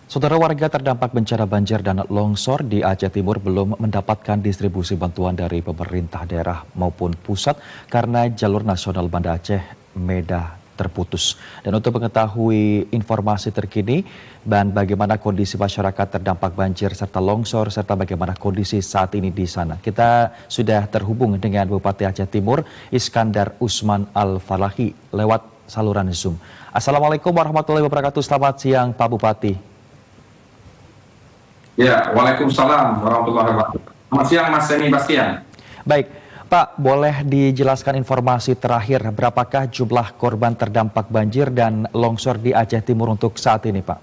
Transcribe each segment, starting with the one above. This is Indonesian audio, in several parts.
Saudara warga terdampak bencana banjir dan longsor di Aceh Timur belum mendapatkan distribusi bantuan dari pemerintah daerah maupun pusat karena jalur nasional Banda Aceh Medah terputus. Dan untuk mengetahui informasi terkini dan bagaimana kondisi masyarakat terdampak banjir serta longsor serta bagaimana kondisi saat ini di sana, kita sudah terhubung dengan Bupati Aceh Timur Iskandar Usman Al-Falahi lewat saluran Zoom. Assalamualaikum warahmatullahi wabarakatuh. Selamat siang Pak Bupati. Ya, Waalaikumsalam warahmatullahi wabarakatuh. Selamat siang Mas Semi Bastian. Baik, Pak, boleh dijelaskan informasi terakhir berapakah jumlah korban terdampak banjir dan longsor di Aceh Timur untuk saat ini, Pak?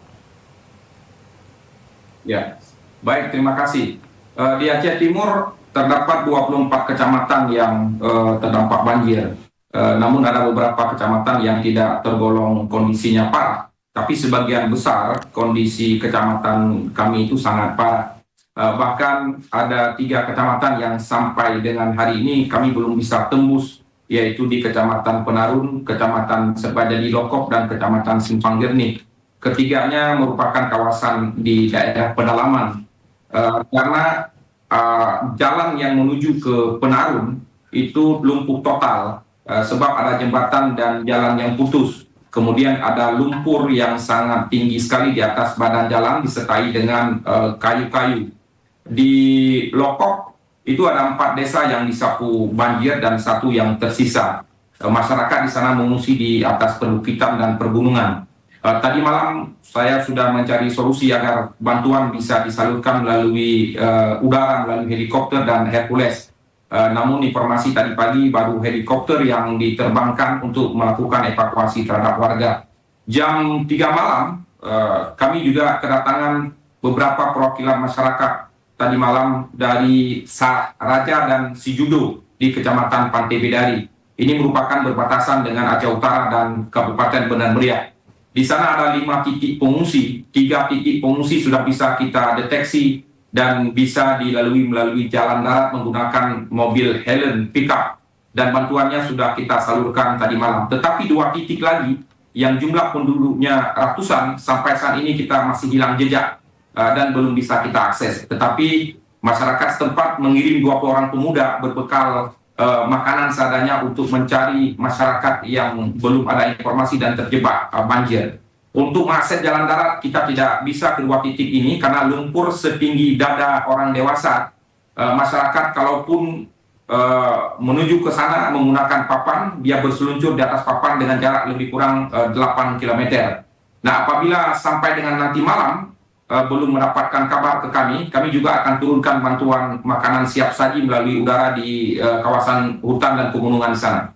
Ya, baik, terima kasih. Di Aceh Timur terdapat 24 kecamatan yang terdampak banjir. Namun ada beberapa kecamatan yang tidak tergolong kondisinya parah. Tapi sebagian besar kondisi kecamatan kami itu sangat parah. Bahkan ada 3 kecamatan yang sampai dengan hari ini kami belum bisa tembus, yaitu di Kecamatan Penarun, Kecamatan Serbajadi Lokop, dan Kecamatan Simpang Jernih. Ketiganya merupakan kawasan di daerah pedalaman. Karena jalan yang menuju ke Penarun itu lumpuh total, sebab ada jembatan dan jalan yang putus. Kemudian ada lumpur yang sangat tinggi sekali di atas badan jalan disertai dengan kayu-kayu. Di Lokop itu ada 4 desa yang disapu banjir dan 1 yang tersisa. Masyarakat di sana mengungsi di atas perbukitan dan pergunungan. Tadi malam saya sudah mencari solusi agar bantuan bisa disalurkan melalui udara, melalui helikopter dan Hercules. Namun informasi tadi pagi baru helikopter yang diterbangkan untuk melakukan evakuasi terhadap warga. Jam 3 malam kami juga kedatangan beberapa perwakilan masyarakat tadi malam dari Raja dan Sijudo di Kecamatan Pantai Bedari. Ini merupakan berbatasan dengan Aceh Utara dan Kabupaten Benar Meriah. Di sana ada 5 titik pengungsi, 3 titik pengungsi sudah bisa kita deteksi dan bisa dilalui melalui jalan darat menggunakan mobil Helen pickup, dan bantuannya sudah kita salurkan tadi malam. Tetapi 2 titik lagi yang jumlah penduduknya ratusan sampai saat ini kita masih hilang jejak dan belum bisa kita akses. Tetapi masyarakat setempat mengirim 20 orang pemuda berbekal makanan seadanya untuk mencari masyarakat yang belum ada informasi dan terjebak banjir. Untuk mengakses jalan darat kita tidak bisa ke 2 titik ini karena lumpur setinggi dada orang dewasa. Masyarakat kalaupun menuju ke sana menggunakan papan, dia berseluncur di atas papan dengan jarak lebih kurang 8 km. Nah, apabila sampai dengan nanti malam belum mendapatkan kabar ke kami juga akan turunkan bantuan makanan siap saji melalui udara di kawasan hutan dan pegunungan di sana.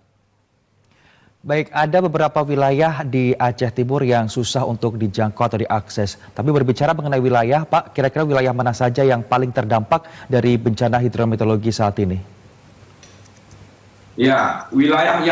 Baik, ada beberapa wilayah di Aceh Timur yang susah untuk dijangkau atau diakses. Tapi berbicara mengenai wilayah, Pak, kira-kira wilayah mana saja yang paling terdampak dari bencana hidrometeorologi saat ini? Ya, wilayah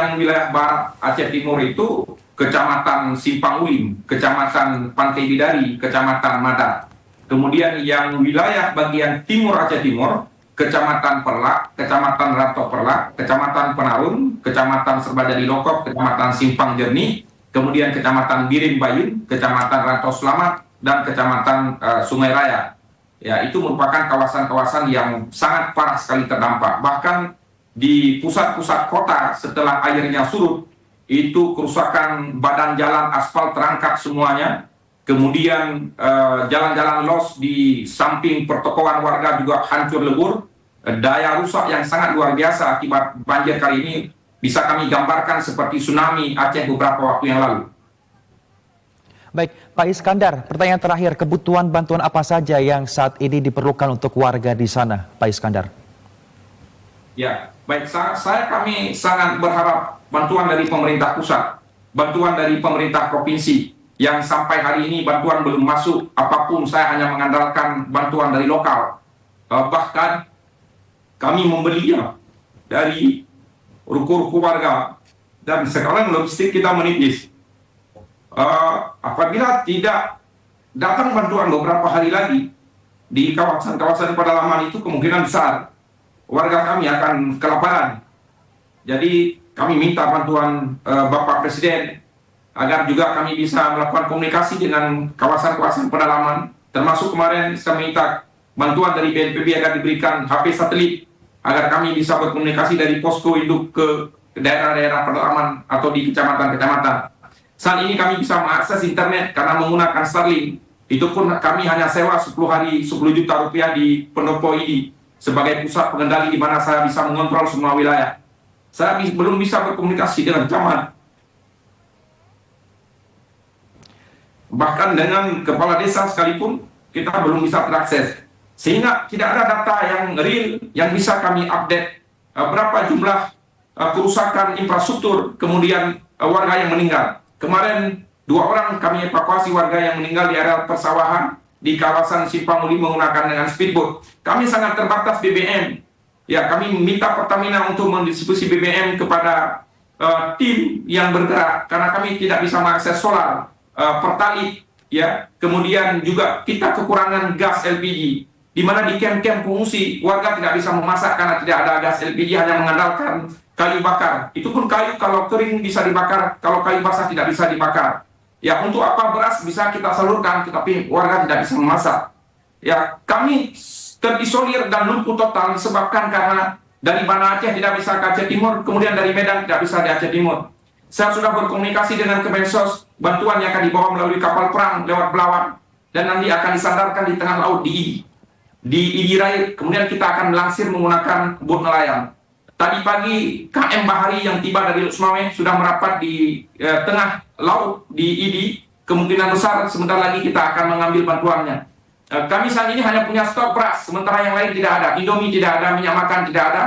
barat Aceh Timur itu Kecamatan Simpang Ulim, Kecamatan Pantai Bidari, Kecamatan Mada. Kemudian yang wilayah bagian timur Aceh Timur, Kecamatan Perlak, Kecamatan Rato Perlak, Kecamatan Penarun, Kecamatan Serbajadi Lokop, Kecamatan Simpang Jernih, kemudian Kecamatan Birim Bayun, Kecamatan Ranto Selamat, dan Kecamatan Sungai Raya. Ya, itu merupakan kawasan-kawasan yang sangat parah sekali terdampak. Bahkan di pusat-pusat kota setelah airnya surut, itu kerusakan badan jalan aspal terangkat semuanya. Kemudian jalan-jalan los di samping pertokoan warga juga hancur lebur. Daya rusak yang sangat luar biasa akibat banjir kali ini bisa kami gambarkan seperti tsunami Aceh beberapa waktu yang lalu. Baik, Pak Iskandar, pertanyaan terakhir, kebutuhan bantuan apa saja yang saat ini diperlukan untuk warga di sana, Pak Iskandar? Ya, baik, kami sangat berharap bantuan dari pemerintah pusat, bantuan dari pemerintah provinsi. Yang sampai hari ini bantuan belum masuk apapun, saya hanya mengandalkan bantuan dari lokal. Bahkan kami membelinya dari ruko-ruko warga, dan sekarang logistik kita menipis. Apabila tidak datang bantuan beberapa hari lagi di kawasan-kawasan pedalaman itu, kemungkinan besar warga kami akan kelaparan. Jadi kami minta bantuan Bapak Presiden agar juga kami bisa melakukan komunikasi dengan kawasan-kawasan pedalaman, termasuk kemarin saya minta bantuan dari BNPB agar diberikan HP satelit, agar kami bisa berkomunikasi dari posko induk ke daerah-daerah pedalaman atau di kecamatan-kecamatan. Saat ini kami bisa mengakses internet karena menggunakan Starlink. Itu pun kami hanya sewa 10 hari 10 juta rupiah di Pendopo ini sebagai pusat pengendali di mana saya bisa mengontrol semua wilayah. Saya belum bisa berkomunikasi dengan camat, bahkan dengan kepala desa sekalipun kita belum bisa terakses, sehingga tidak ada data yang real yang bisa kami update berapa jumlah kerusakan infrastruktur, kemudian warga yang meninggal. Kemarin 2 orang kami evakuasi warga yang meninggal di area persawahan di kawasan Simpanguli menggunakan dengan speedboat. Kami sangat terbatas BBM. Ya, kami minta Pertamina untuk mendistribusi BBM kepada tim yang bergerak karena kami tidak bisa mengakses solar, pertalit, ya. Kemudian juga kita kekurangan gas LPG, di mana di kem-kem pengungsi warga tidak bisa memasak karena tidak ada gas LPG, hanya mengandalkan kayu bakar. Itu pun kayu kalau kering bisa dibakar, kalau kayu basah tidak bisa dibakar. Ya, untuk apa beras bisa kita salurkan, tetapi warga tidak bisa memasak. Ya, kami terisolir dan lumpuh total disebabkan karena dari Banda Aceh tidak bisa ke Aceh Timur, kemudian dari Medan tidak bisa di Aceh Timur. Saya sudah berkomunikasi dengan Kemensos, bantuan yang akan dibawa melalui kapal perang lewat Belawan, dan nanti akan disandarkan di tengah laut di Idi Rai, kemudian kita akan melangsir menggunakan bot nelayan. Tadi pagi KM Bahari yang tiba dari Sumawe sudah merapat di tengah laut di Idi, kemungkinan besar sebentar lagi kita akan mengambil bantuannya. Kami saat ini hanya punya stok beras, sementara yang lain tidak ada. Indomie tidak ada, minyak makan tidak ada,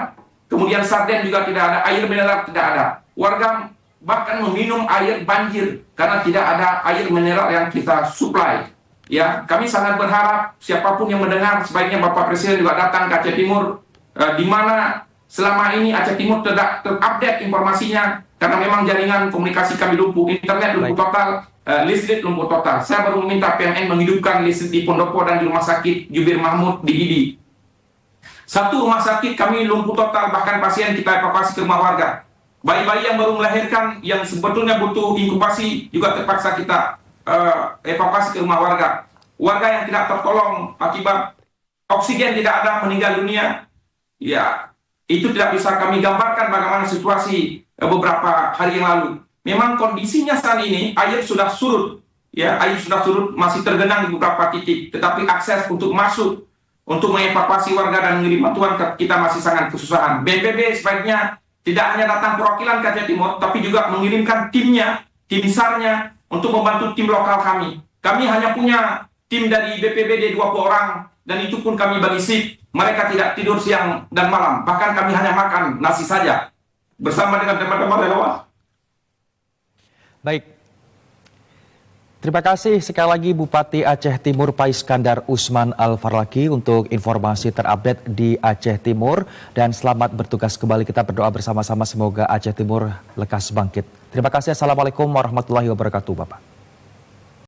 kemudian sarden juga tidak ada, air mineral tidak ada. Warga bahkan meminum air banjir karena tidak ada air mineral yang kita suplai. Ya, kami sangat berharap siapapun yang mendengar sebaiknya Bapak Presiden juga datang ke Aceh Timur, di mana selama ini Aceh Timur tidak terupdate informasinya karena memang jaringan komunikasi kami lumpuh, internet lumpuh total. Listrik lumpuh total. Saya baru meminta PMN menghidupkan listrik di Pondopo dan di Rumah Sakit Jubir Mahmud di Idi. 1 rumah sakit kami lumpuh total, bahkan pasien kita evakuasi ke rumah warga. Bayi-bayi yang baru melahirkan yang sebetulnya butuh inkubasi juga terpaksa kita evakuasi ke rumah warga. Warga yang tidak tertolong akibat oksigen tidak ada meninggal dunia. Ya, itu tidak bisa kami gambarkan bagaimana situasi beberapa hari yang lalu. Memang kondisinya saat ini air sudah surut, ya, air sudah surut, masih tergenang di beberapa titik, tetapi akses untuk masuk, untuk mengevakuasi warga dan mengirim bantuan kita masih sangat kesusahan. BNPB sebaiknya tidak hanya datang perwakilan ke Aceh Timur, tapi juga mengirimkan timnya, tim besarnya, untuk membantu tim lokal kami. Kami hanya punya tim dari BPBD 20 orang, dan itu pun kami bagi shift. Mereka tidak tidur siang dan malam, bahkan kami hanya makan nasi saja, bersama dengan teman-teman relawan. Baik, terima kasih sekali lagi Bupati Aceh Timur Pak Iskandar Usman Al-Farlaki untuk informasi terupdate di Aceh Timur, dan selamat bertugas kembali. Kita berdoa bersama-sama semoga Aceh Timur lekas bangkit. Terima kasih. Assalamualaikum warahmatullahi wabarakatuh Bapak.